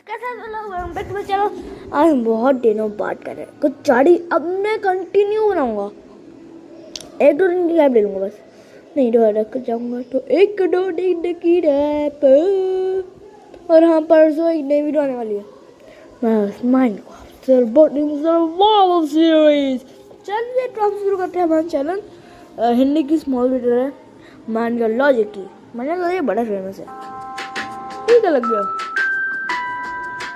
कैसा चला हुआ है बैक में। चलो आज हम बहुत दिनों बात कर रहे हैं कुछ चाड़ी। अब मैं कंटिन्यू बनाऊंगा, एक दो दिन की रैप ले लूँगा बस, नहीं तो रख जाऊँगा तो एक दो दिन की रैप। और हाँ परसों एक नई वीडियो आने वाली है माइनक्राफ्ट सर्वाइवल सीरीज। चलिए तो हम शुरू करते हैं हमारा चैनल। हिंदी की स्मॉल वीडियो है मान का लॉजिक की। मैंने तो ये बड़ा फेमस है, ठीक है लग गया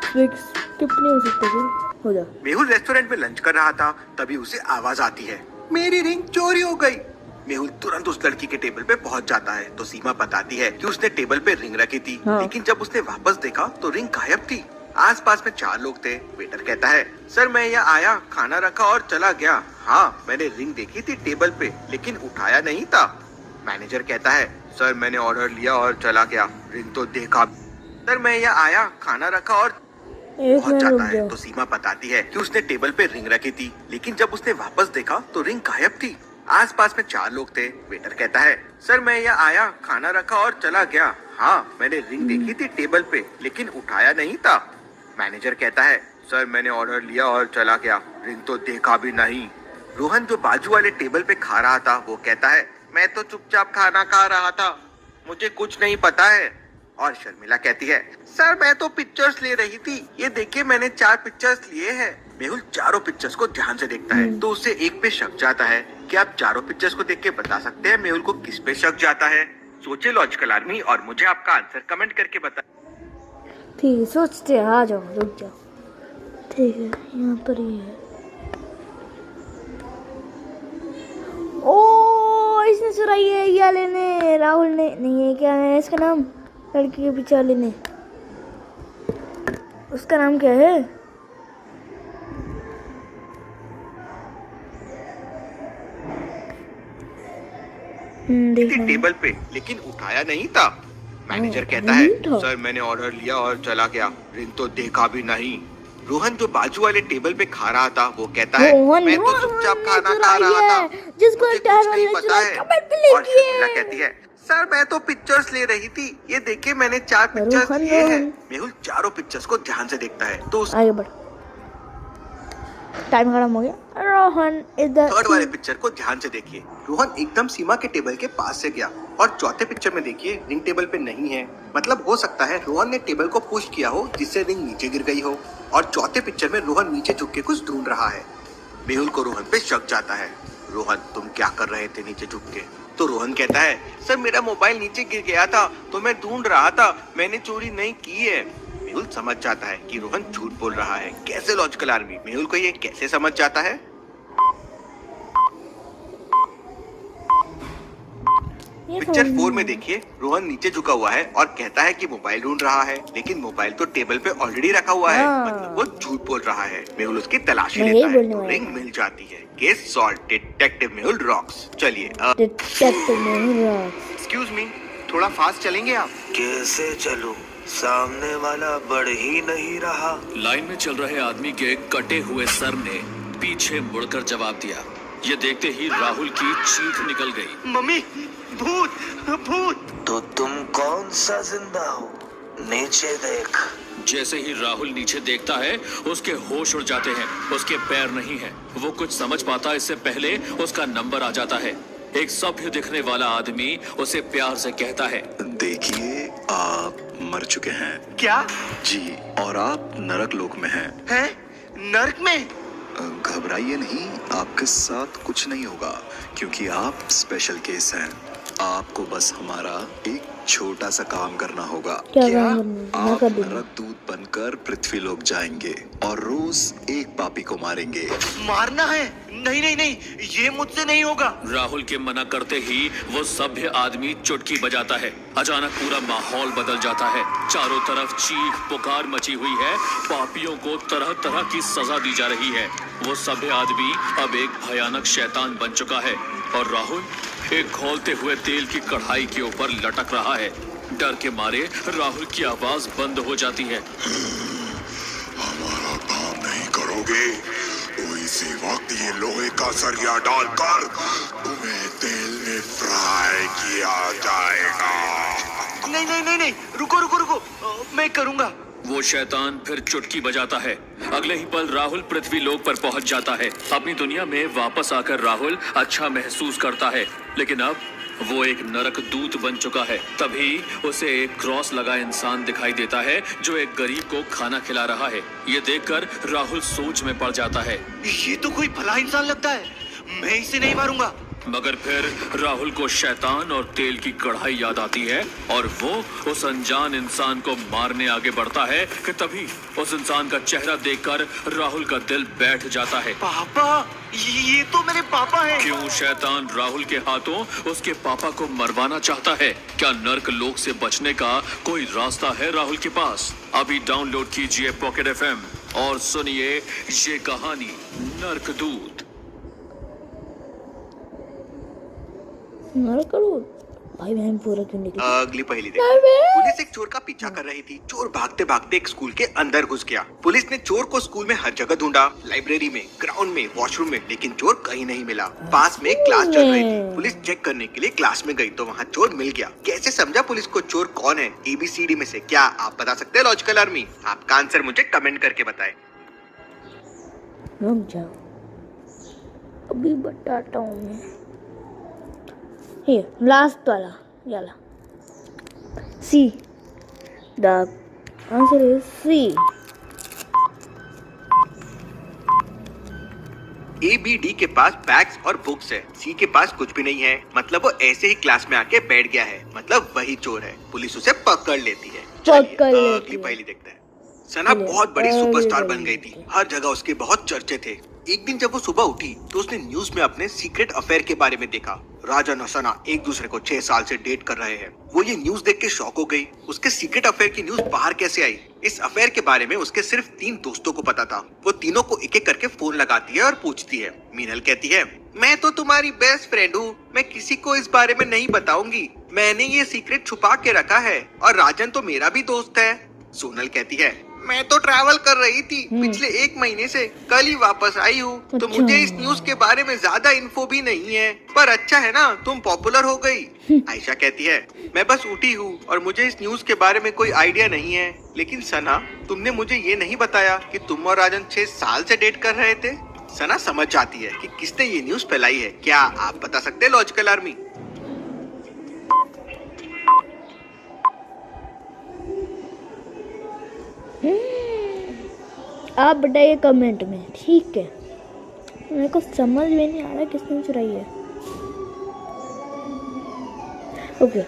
स्किप नहीं हो सकता फिर हो जा। मेहुल रेस्टोरेंट में लंच कर रहा था, तभी उसे आवाज आती है, मेरी रिंग चोरी हो गई। मेहुल तुरंत उस लड़की के टेबल पे पहुंच जाता है तो सीमा बताती है कि उसने टेबल पे रिंग रखी थी। हाँ। लेकिन जब उसने वापस देखा तो रिंग गायब थी। आसपास में 4 लोग थे। वेटर कहता है, सर मैं यहाँ आया, खाना रखा और चला गया। हाँ मैंने रिंग देखी थी टेबल पे, लेकिन उठाया नहीं था। मैनेजर कहता है, सर मैंने ऑर्डर लिया और चला गया, रिंग तो देखा। सर मैं यहाँ आया, खाना रखा और पहुंच जाता है तो सीमा बताती है कि उसने टेबल पे रिंग रखी थी। लेकिन जब उसने वापस देखा तो रिंग गायब थी। आसपास में 4 लोग थे। वेटर कहता है, सर मैं यहाँ आया, खाना रखा और चला गया। हाँ मैंने रिंग देखी थी टेबल पे, लेकिन उठाया नहीं था। मैनेजर कहता है, सर मैंने ऑर्डर लिया और चला गया, रिंग तो देखा भी नहीं। रोहन जो बाजू वाले टेबल पे खा रहा था वो कहता है, मैं तो चुपचाप खाना खा रहा था, मुझे कुछ नहीं पता है। और शर्मिला कहती है, सर मैं तो पिक्चर्स ले रही थी, ये देखिए मैंने 4 पिक्चर्स लिए हैं। मेहुल चारों पिक्चर्स को ध्यान से देखता है तो उसे एक पे शक जाता है। क्या आप चारों पिक्चर्स को देख के बता सकते हैं मेहुल को किस पे शक जाता है? सोचे लॉजिकल आर्मी और मुझे आपका आंसर कमेंट करके बता। ठीक है सोचते हैं, आ जाओ रुक जाओ। ठीक है यहाँ पर ही है। ओ इसने चुराई है ये लेने, राहुल ने नहीं है, क्या है इसका नाम लड़की के पीछे वाले ने, उसका नाम क्या है? टेबल पे, लेकिन उठाया नहीं था। मैनेजर कहता है, सर मैंने ऑर्डर लिया और चला गया, रिंग तो देखा भी नहीं। रोहन जो बाजू वाले टेबल पे खा रहा था वो कहता है, मैं तो चुपचाप खाना खा रहा था, जिसको मुझे कुछ नहीं पता है। और शर्मिला कहती है, सर मैं तो पिक्चर्स ले रही थी, ये देखिए मैंने 4 पिक्चर्स लिए हैं। मेहुल चारों पिक्चर्स को ध्यान से देखता है तो आगे बढ़, टाइम खत्म हो गया। रोहन इधर थर्ड वाले पिक्चर को ध्यान से देखिए। रोहन एकदम सीमा के टेबल के पास से गया और चौथे पिक्चर में देखिए रिंग टेबल पे नहीं है। मतलब हो सकता है रोहन ने टेबल को पुश किया हो जिससे रिंग नीचे गिर गई हो। और चौथे पिक्चर में रोहन नीचे झुक के कुछ ढूंढ रहा है। मेहुल को रोहन पे शक जाता है। रोहन तुम क्या कर रहे थे नीचे झुक के? तो रोहन कहता है, सर मेरा मोबाइल नीचे गिर गया था तो मैं ढूंढ रहा था, मैंने चोरी नहीं की है। मेहुल समझ जाता है कि रोहन झूठ बोल रहा है। कैसे लॉजिकल आर्मी मेहुल को ये कैसे समझ जाता है? पिक्चर 4 में देखिए रोहन नीचे झुका हुआ है और कहता है कि मोबाइल ढूंढ रहा है, लेकिन मोबाइल तो टेबल पे ऑलरेडी रखा हुआ है। मतलब वो झूठ बोल रहा है। मेहुल उसकी तलाशी लेता है तो रिंग मिल जाती है। Case solve, detective Mehul rocks. चलिए एक्सक्यूज मी, थोड़ा फास्ट चलेंगे आप? कैसे चलूं? सामने वाला बढ़ ही नहीं रहा। लाइन में चल रहे आदमी के कटे हुए सर ने पीछे मुड़कर जवाब दिया। ये देखते ही राहुल की चीख निकल गई, मम्मी भूत भूत। तो तुम कौन सा जिंदा हो? नीचे देख। जैसे ही राहुल नीचे देखता है उसके होश उड़ जाते हैं। उसके पैर नहीं है। वो कुछ समझ पाता इससे पहले उसका नंबर आ जाता है। एक सभ्य दिखने वाला आदमी उसे प्यार से कहता है, देखिए आप मर चुके हैं। क्या? जी, और आप नरक लोक में हैं। हैं? नर्क में? घबराइए नहीं, आपके साथ कुछ नहीं होगा क्योंकि आप स्पेशल केस हैं। आपको बस हमारा एक छोटा सा काम करना होगा। क्या? आप नरक दूत बनकर पृथ्वी लोक जाएंगे और रोज एक पापी को मारेंगे। मारना है? नहीं नहीं नहीं, ये मुझसे नहीं होगा। राहुल के मना करते ही वो सभ्य आदमी चुटकी बजाता है। अचानक पूरा माहौल बदल जाता है। चारों तरफ चीख पुकार मची हुई है। पापियों को तरह तरह की सजा दी जा रही है। वो सभ्य आदमी अब एक भयानक शैतान बन चुका है और राहुल एक खौलते हुए तेल की कढ़ाई के ऊपर लटक रहा है। डर के मारे राहुल की आवाज बंद हो जाती है। हमारा काम नहीं करोगे तो इसी वक्त ये लोहे का सरिया डालकर तुम्हें तेल में फ्राई किया जाएगा। नहीं नहीं नहीं नहीं, रुको रुको रुको, मैं करूंगा। वो शैतान फिर चुटकी बजाता है। अगले ही पल राहुल पृथ्वी लोक पर पहुंच जाता है। अपनी दुनिया में वापस आकर राहुल अच्छा महसूस करता है, लेकिन अब वो एक नरक दूत बन चुका है। तभी उसे एक क्रॉस लगा इंसान दिखाई देता है जो एक गरीब को खाना खिला रहा है। ये देखकर राहुल सोच में पड़ जाता है। ये तो कोई भला इंसान लगता है, मैं इसे नहीं मारूंगा। मगर फिर राहुल को शैतान और तेल की कढ़ाई याद आती है और वो उस अनजान इंसान को मारने आगे बढ़ता है कि तभी उस इंसान का चेहरा देखकर राहुल का दिल बैठ जाता है। पापा, ये तो मेरे पापा हैं। क्यों शैतान राहुल के हाथों उसके पापा को मरवाना चाहता है? क्या नर्क लोक से बचने का कोई रास्ता है राहुल के पास? अभी डाउनलोड कीजिए पॉकेट एफएम और सुनिए ये कहानी नर्क दूत। नरक दूत भाई बहन पूरा क्यों निकली? अगली पहेली देखते हैं। पुलिस एक चोर का पीछा कर रही थी। चोर भागते भागते एक स्कूल के अंदर घुस गया। पुलिस ने चोर को स्कूल में हर जगह ढूंढा, लाइब्रेरी में, ग्राउंड में, वॉशरूम में, लेकिन चोर कहीं नहीं मिला। पास में एक क्लास चल रही थी। पुलिस चेक करने के लिए क्लास में गई तो वहाँ चोर मिल गया। कैसे समझा पुलिस को चोर कौन है? ABCD में से क्या आप बता सकते हैं लॉजिकल आर्मी? आपका आंसर मुझे कमेंट करके बताएं। रुक जाओ, अभी बताता हूँ मैं। ये लास्ट वाला याला C. The answer is C. ABD के पास बैग्स और बुक्स है, C के पास कुछ भी नहीं है, मतलब वो ऐसे ही क्लास में आके बैठ गया है, मतलब वही चोर है। पुलिस उसे पकड़ लेती है। पकड़ लेती अगली है। पहेली देखते हैं। सना बहुत बड़ी सुपरस्टार बन गई थी। हर जगह उसके बहुत चर्चे थे। एक दिन जब वो सुबह उठी तो उसने न्यूज में अपने सीक्रेट अफेयर के बारे में देखा। राजन और सना एक दूसरे को 6 साल से डेट कर रहे हैं। वो ये न्यूज देख के शॉक हो गई। उसके सीक्रेट अफेयर की न्यूज बाहर कैसे आई? इस अफेयर के बारे में उसके सिर्फ 3 दोस्तों को पता था। वो तीनों को एक एक करके फोन लगाती है और पूछती है। मीनल कहती है, मैं तो तुम्हारी बेस्ट फ्रेंड हूँ, मैं किसी को इस बारे में नहीं बताऊंगी, मैंने ये सीक्रेट छुपा के रखा है, और राजन तो मेरा भी दोस्त है। सोनल कहती है, मैं तो ट्रैवल कर रही थी पिछले 1 महीने से, कल ही वापस आई हूँ, तो अच्छा। मुझे इस न्यूज के बारे में ज्यादा इन्फो भी नहीं है, पर अच्छा है ना तुम पॉपुलर हो गई। आयशा कहती है, मैं बस उठी हूँ और मुझे इस न्यूज के बारे में कोई आइडिया नहीं है। लेकिन सना, तुमने मुझे ये नहीं बताया कि तुम और राजन 6 साल से डेट कर रहे थे। सना समझ जाती है कि किसने ये न्यूज फैलाई है। क्या आप बता सकते हैं लॉजिकल आर्मी? आप बताइए कमेंट में, ठीक है? मेरे को समझ में नहीं आ रहा किसने चुराई है। ओके,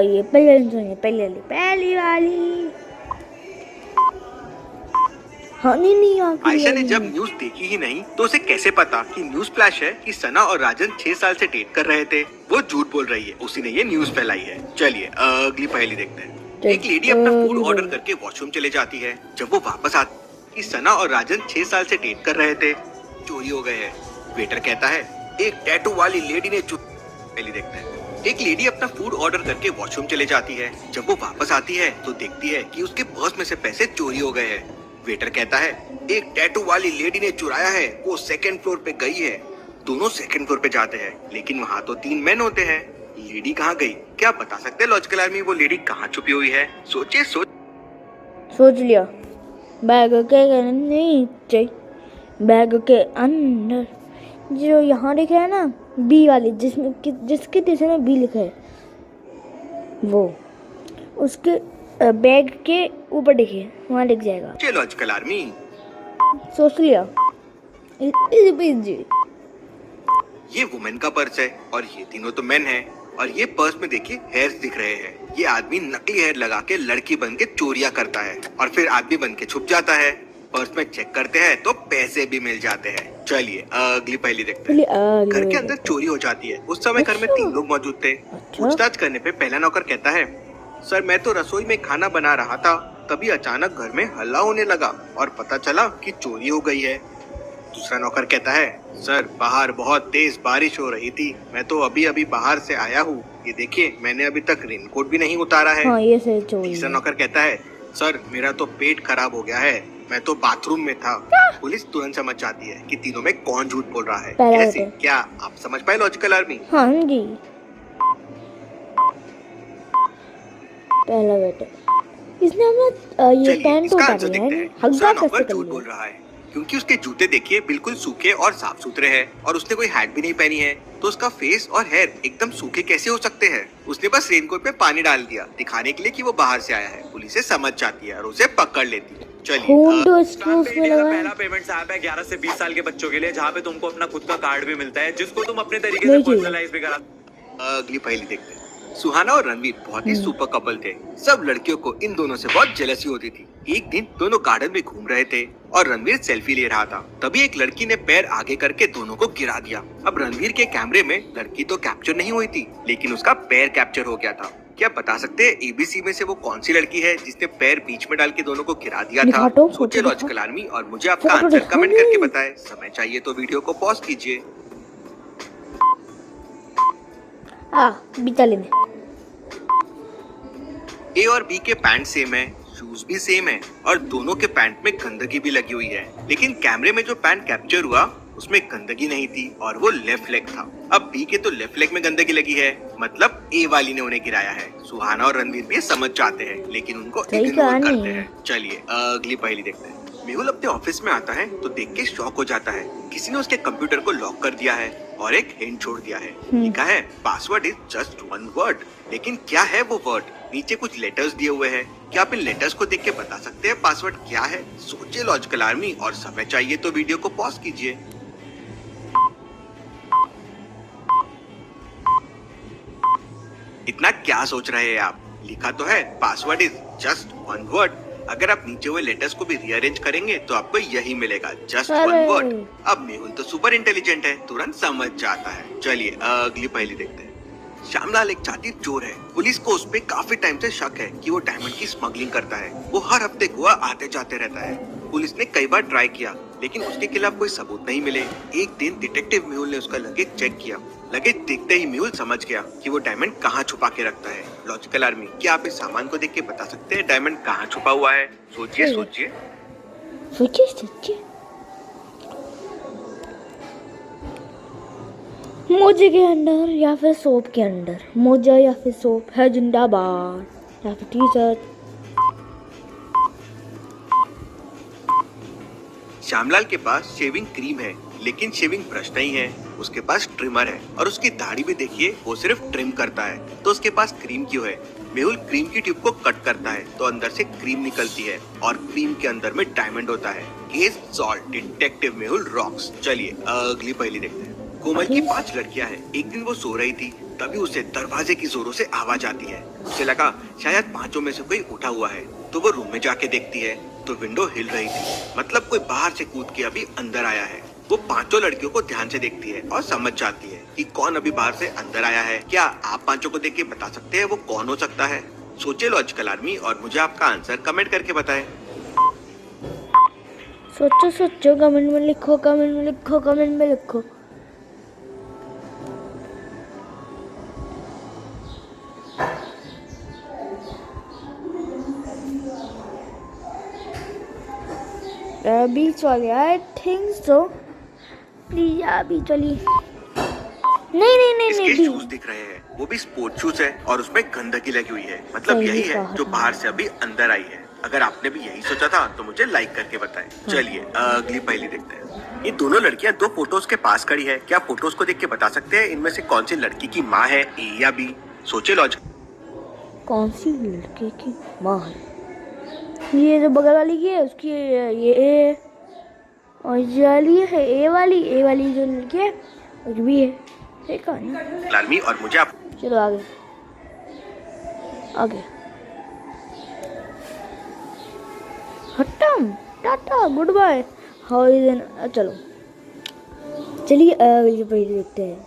ये पहली वाली। हाँ नहीं आयशा ने जब न्यूज देखी ही नहीं तो उसे कैसे पता कि न्यूज फ्लैश है कि सना और राजन 6 साल से डेट कर रहे थे? वो झूठ बोल रही है, उसी ने ये न्यूज फैलाई है। चलिए अगली पहेली देखते हैं। एक लेडी अपना फूड ऑर्डर करके वॉशरूम चले जाती है। जब वो वापस आती कि सना और राजन 6 साल से डेट कर रहे थे, चोरी हो गए हैं। वेटर कहता है, एक टैटू वाली लेडी ने पहले देखते हैं। एक लेडी अपना फूड ऑर्डर करके वॉशरूम चले जाती है। जब वो वापस आती है तो देखती है कि उसके पर्स में से पैसे चोरी हो गए हैं। वेटर कहता है, एक टैटू वाली लेडी ने चुराया है, वो 2nd फ्लोर पे गई है। दोनों 2nd फ्लोर पे जाते हैं, लेकिन वहाँ तो 3 मेन होते हैं। लेडी कहाँ गई? क्या बता सकते हैं लॉजिकल आर्मी वो लेडी कहाँ छुपी हुई है? सोचिए सोच लिया। बैग के नीचे, बैग के अंदर, जो यहाँ लिखा है ना बी वाली, जिसके तीसरे में बी लिखा है, वो उसके बैग के ऊपर देखिए, वहाँ लिख जाएगा। लॉजिकल आर्मी सोच लिया। ये वुमेन का पर्स है और ये तीनों तो मेन है। और ये पर्स में देखिए हेयर्स दिख रहे हैं। ये आदमी नकली हेयर लगा के लड़की बन के चोरियां करता है और फिर आदमी बन के छुप जाता है। पर्स में चेक करते हैं तो पैसे भी मिल जाते हैं। चलिए अगली पहेली देखते हैं। घर के अंदर चोरी हो जाती है। उस समय घर में 3 लोग मौजूद थे। पूछताछ करने पे पहला नौकर कहता है, सर मैं तो रसोई में खाना बना रहा था, तभी अचानक घर में हल्ला होने लगा और पता चला कि चोरी हो गई है। दूसरा नौकर कहता है, सर बाहर बहुत तेज बारिश हो रही थी, मैं तो अभी अभी बाहर से आया हूँ, ये देखिए मैंने अभी तक रेनकोट भी नहीं उतारा है। हाँ, ये सही चोरी। तीसरा नौकर कहता है, सर मेरा तो पेट खराब हो गया है, मैं तो बाथरूम में था। पुलिस तुरंत समझ जाती है कि तीनों में कौन झूठ बोल रहा है। कैसे? क्या आप समझ पाए लॉजिकल आर्मी? हाँ जी। पहला बेटा इसने अपना ये चलिए पैंट इसका उतार आंसर लिया देखते है, हैं। हग्गा दूसरा कैसे नौकर कर झूठ लिया? बोल रहा है क्योंकि उसके जूते देखिए बिल्कुल सूखे और साफ सुथरे हैं और उसने कोई हैट भी नहीं पहनी है, तो उसका फेस और हेयर एकदम सूखे कैसे हो सकते हैं? उसने बस रेनकोट में पानी डाल दिया दिखाने के लिए कि वो बाहर से आया है। पुलिस समझ जाती है और उसे पकड़ लेती है। चलिए खून तो दुकान स्क्रूस पे में इंडिया का लगा है। पहला पेमेंट ऐप है 11 से 20 साल के बच्चों के लिए, जहाँ पे तुमको अपना खुद का कार्ड भी मिलता है जिसको तुम अपने तरीके से नहीं चाहिए। पर्सनलाइज भी करा। अगली पहेली देखते हैं। सुहाना और रणवीर बहुत ही सुपर कपल थे। सब लड़कियों को इन दोनों से बहुत जेलसी होती थी। एक दिन दोनों गार्डन में घूम रहे थे और रणवीर सेल्फी ले रहा था। तभी एक लड़की ने पैर आगे करके दोनों को गिरा दिया। अब रणवीर के कैमरे में लड़की तो कैप्चर नहीं हुई थी, लेकिन उसका पैर कैप्चर हो गया था। क्या बता सकते हैं एबीसी में से वो कौन सी लड़की है जिसने पैर बीच में डाल के दोनों को गिरा दिया था? दिखा तो, फोटो सोचिए दिखा। लॉजिकल आर्मी और मुझे आपका फोटो आंसर दिखा कमेंट नहीं। करके बताएं। समय चाहिए तो वीडियो को पॉज कीजिए। बिता लेने। ए और बी के पैंट सेम है, शूज भी सेम है और दोनों के पैंट में गंदगी भी लगी हुई है, लेकिन कैमरे में जो पैंट कैप्चर हुआ उसमें गंदगी नहीं थी और वो लेफ्ट लेग था। अब बी के तो लेफ्ट लेग में गंदगी लगी है, मतलब ए वाली ने उन्हें गिराया है। सुहाना और रणवीर भी समझ जाते हैं, लेकिन उनको सही इग्नोर कहानी करते है। हैं। चलिए अगली पहेली देखते हैं। मेहुल अपने ऑफिस में आता है तो देख के शॉक हो जाता है। किसी ने उसके कंप्यूटर को लॉक कर दिया है और एक हिंट छोड़ दिया है। लिखा है password is just one word, लेकिन क्या है वो वर्ड? नीचे कुछ लेटर्स दिए हुए हैं। क्या आप इन लेटर्स को देख के बता सकते हैं पासवर्ड क्या है? सोचिए लॉजिकल आर्मी और समय चाहिए तो वीडियो को पॉज कीजिए। इतना क्या सोच रहे हैं आप? लिखा तो है password is just one word. अगर आप नीचे हुए लेटर्स को भी रीअरेंज करेंगे तो आपको यही मिलेगा, जस्ट वन अरे। वर्ड। अब मेहुल तो सुपर इंटेलिजेंट है, तुरंत समझ जाता है। चलिए अगली पहेली देखते हैं। श्यामलाल एक जाति चोर है। पुलिस को उस पे काफी टाइम से शक है कि वो डायमंड की स्मगलिंग करता है। वो हर हफ्ते गोवा आते जाते रहता है। पुलिस ने कई बार ट्राई किया, लेकिन उसके खिलाफ कोई सबूत नहीं मिले। एक दिन डिटेक्टिव मेहुल ने उसका लगेज चेक किया। लगेज देखते ही मेहुल समझ गया कि वो डायमंड कहाँ छुपा के रखता है। लॉजिकल आर्मी, क्या आप इस सामान को देख के बता सकते हैं डायमंड कहाँ छुपा हुआ है? सोचिए सोचिए। सोचिए। मोजे के अंदर या फिर सोप के अंदर? मोजा या फिर सोप है जिंदाबाद, या फिर टी शर्ट। श्यामलाल के पास शेविंग क्रीम है, लेकिन शेविंग ब्रश नहीं है। उसके पास ट्रिमर है और उसकी दाढ़ी भी देखिए, वो सिर्फ ट्रिम करता है। तो उसके पास क्रीम क्यों है? मेहुल क्रीम की ट्यूब को कट करता है तो अंदर से क्रीम निकलती है और क्रीम के अंदर में डायमंड होता है। Case solve, detective Mehul rocks. चलिए अगली पहेली देखते हैं। कोमल की 5 लड़कियां हैं। एक दिन वो सो रही थी, तभी उसे दरवाजे की जोरों से आवाज आती है। उसे लगा शायद 5 में से कोई उठा हुआ है, तो वो रूम में जाके देखती है तो विंडो हिल रही थी, मतलब कोई बाहर से कूद के अभी अंदर आया है। वो 5 लड़कियों को ध्यान से देखती है और समझ जाती है कि कौन अभी बाहर से अंदर आया है। क्या आप 5 को देख के बता सकते हैं वो कौन हो सकता है? सोचिए लॉजिकल आर्मी और मुझे आपका आंसर कमेंट करके बताएं। सोचो, कमेंट में लिखो, कमेंट में लिखो। बीच वाली, आई थिंक सो। प्लीज बीच वाली। नहीं इसके दी। शूज दिख रहे हैं, वो भी स्पोर्ट शूज है और उसमें गंदगी लगी हुई है, मतलब सही यही है कहा जो तुमने। बाहर से अभी अंदर आई है। अगर आपने भी यही सोचा था तो मुझे लाइक करके बताएं। चलिए अगली पहेली देखते हैं। ये दोनों लड़कियां 2 फोटोज के पास खड़ी है। क्या फोटोज को देख के बता सकते हैं इनमें से कौन सी लड़की की माँ है, ए या बी? सोचिए लॉजिक। कौन सी लड़के की माँ है? ये जो बगल वाली की है उसकी ये ए, और ये वाली है ए वाली जो लड़की है वो भी है। ठीक है, लालमी और मुझे आप चलो आगे। हटम tata good bye how is एन। चलो चलिए अगले पहले देखते हैं।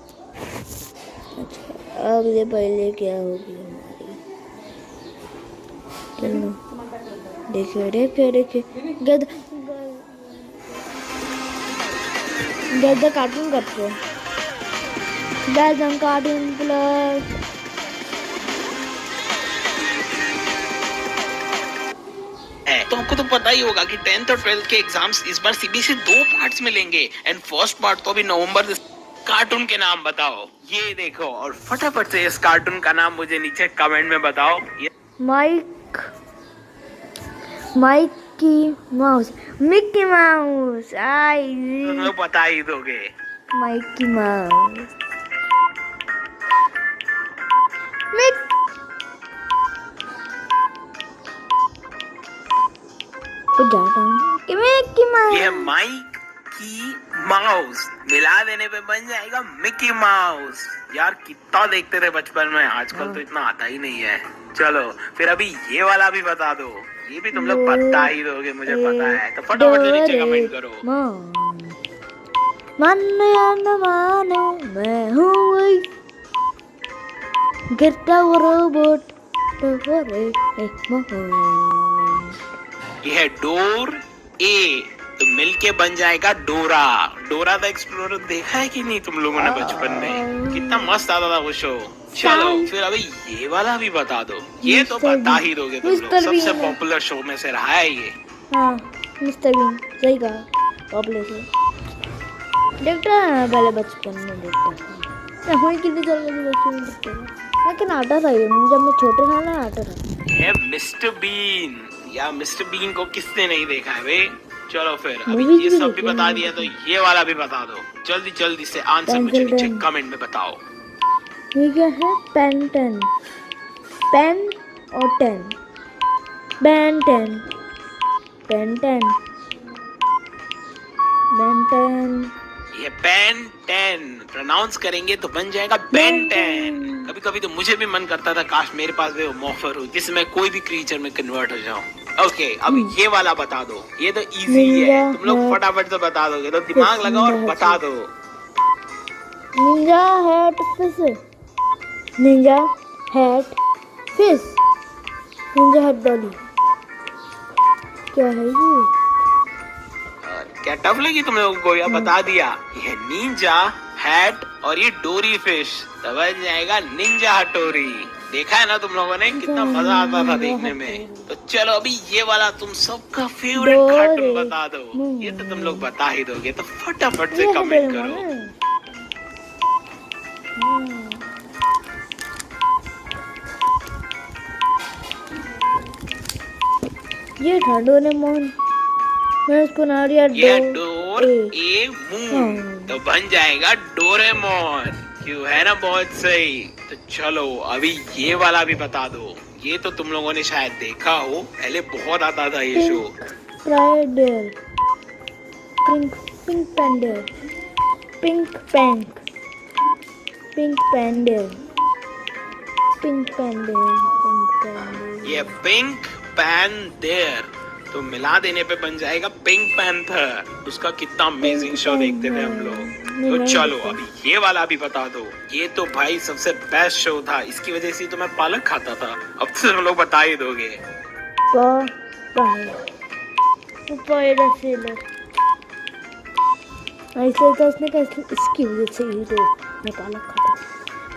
अच्छा अगले पहले क्या होगी हमारी? चलो देखिए गद्दा कार्टून करते हैं। कार्टून प्लस तो आपको तो पता ही होगा कि 10th और 12th के एग्जाम्स इस बार सीबीएसई 2 पार्ट्स में लेंगे एंड फर्स्ट पार्ट तो अभी नवंबर। कार्टून के नाम बताओ। ये देखो और फटाफट से इस कार्टून का नाम मुझे नीचे कमेंट में बताओ। Mike Mikey Mouse, Mickey Mouse, आई तुम लोग बता ही दोगे। माइकी माउस, मिक को जाता हूँ कि मिक्की ये माउस। माइक की माउस मिला देने पे बन जाएगा मिकी माउस। यार कितना देखते थे बचपन में, आजकल तो इतना आता ही नहीं है। चलो फिर अभी ये वाला भी बता दो, ये भी तुम लोग बता ही दोगे मुझे पता है। तो फटाफट से नीचे कमेंट करो। मानो या न मानो मैं हूँ वही गिरता हुआ रोबोट ये है डोर ए, तो मिलके बन जाएगा डोरा। डोरा द एक्सप्लोरर देखा है कि नहीं तुम लोगों ने बचपन में? कितना मस्त आता था वो शो। चलो फिर अभी ये वाला भी बता दो, ये तो बता ही दोगे तुम लोग, सबसे पॉपुलर शो में से रहा है ये। हाँ मिस्टर बीन, सही कहा, पॉपुलर शो देखता है पहले बचपन में, देखता था मैं कितनी साल की बचपन में देखता था, लेकिन आता था ये जब मैं छोटे था ना, आता था। है मिस्टर बीन, या मिस्टर बीन को किसने नहीं देखा है भाई। चलो फिर अभी Movies ये भी सब भी देखी बता है दिया, तो ये वाला भी बता दो जल्दी जल्दी से। आंसर मुझे Pencil नीचे pen। कमेंट में बताओ। ये क्या है? पेन टेन, पेन और ten, pen ten, pen ten, pen ten, ये पेन 10 प्रोनाउंस करेंगे तो बन जाएगा बेन 10। कभी कभी तो मुझे भी मन करता था काश मेरे पास भी वो मॉफर हो जिसमें कोई भी क्रीचर में कन्वर्ट हो जाऊं। ओके अब ये वाला बता दो, ये तो इजी है, तुम लोग फटाफट से बता दोगे, तो दिमाग लगाओ और बता दो। Ninja hat fish, Ninja hat fish, Ninja hat Dolly, क्या है ये? क्या टफ लगी तुम लोगों को या बता दिया? ये निंजा हैट और ये डोरी फिश, तो बन जाएगा निंजा हटोरी। देखा है ना तुम लोगों ने, कितना मजा आता था देखने में। तो चलो अभी ये वाला तुम सबका फेवरेट कार्टून बता दो, ये तो तुम लोग बता ही दोगे, तो फटाफट से कमेंट करो। ये था डोरेमोन, मैं इसको ना दिया ये डोर ए मून, तो बन जाएगा डोरेमोन। क्यों, है ना बहुत सही। तो चलो अभी ये वाला भी बता दो, ये तो तुम लोगों ने शायद देखा हो, पहले बहुत आता था ये show. प्राइडेर, pink pink पैंडेर, pink पैंक, pink पैंडेर, pink पैंडेर, pink पैंडेर, ये पिंक पैंथर, तो मिला देने पे बन जाएगा पिंक पैंथर। उसका कितना अमेजिंग शो देखते थे हम लोग। तो चलो अभी ये वाला भी बता दो, ये तो भाई सबसे बेस्ट शो था, इसकी वजह से तो मैं पालक खाता था। अब तो तुम लोग बता ही दोगे। ऐसे तो उसने कहा इसकी वजह से ही तो मैं पालक खाता,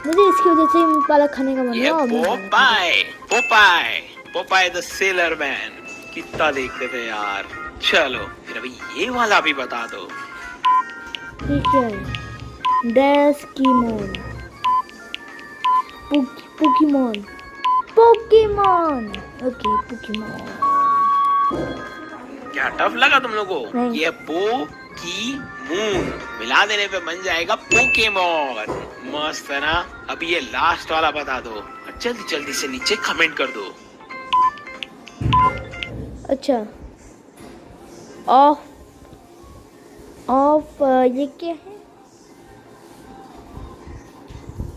मुझे इसकी वजह से पालक खाने का मन ये हुआ। Popeye, Popeye, Popeye the sailor man, कितना देखते थे यार। चलो फिर अभी ये वाला भी बता दो। ठीक है, डेस्कीमोन, पोकेमोन, पोकेमोन, ओके पोकेमोन। क्या टफ लगा तुम लोगों को? नहीं। ये पो की मून मिला देने पे बन जाएगा पोकेमोन। मस्त है ना। अभी ये लास्ट वाला बता दो, जल्दी जल्दी से नीचे कमेंट कर दो। अच्छा, ऑफ ऑफ ये क्या है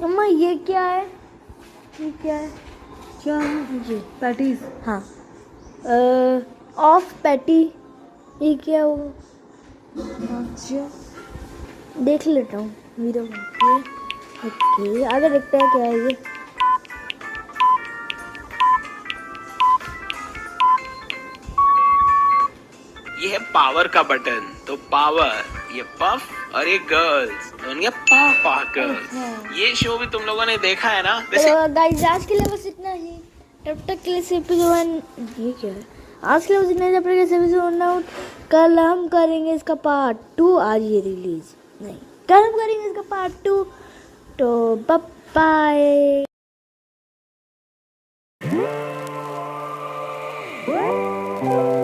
मम्मा, ये क्या है? ये क्या है? क्या है ये? पैटीज, हाँ, ऑफ पैटी, ये क्या हो? अच्छा देख लेता हूँ वीडियो में। ओके आगे देखते हैं क्या है ये। ये है पावर का बटन, तो पावर, ये पफ और ये गर्ल्स, दोनों पापा गर्ल्स। ये शो भी तुम लोगों ने देखा है ना वैसे। तो गाइस आज के लिए बस इतना ही, तब तक के लिए से एपिसोड, ये क्या है, आज के लिए बस इतना ही, तब तक के एपिसोड आउट। कल हम करेंगे इसका पार्ट 2, आज ये रिलीज नहीं, कल हम करेंगे इसका पार्ट 2। तो बाय बाय। है।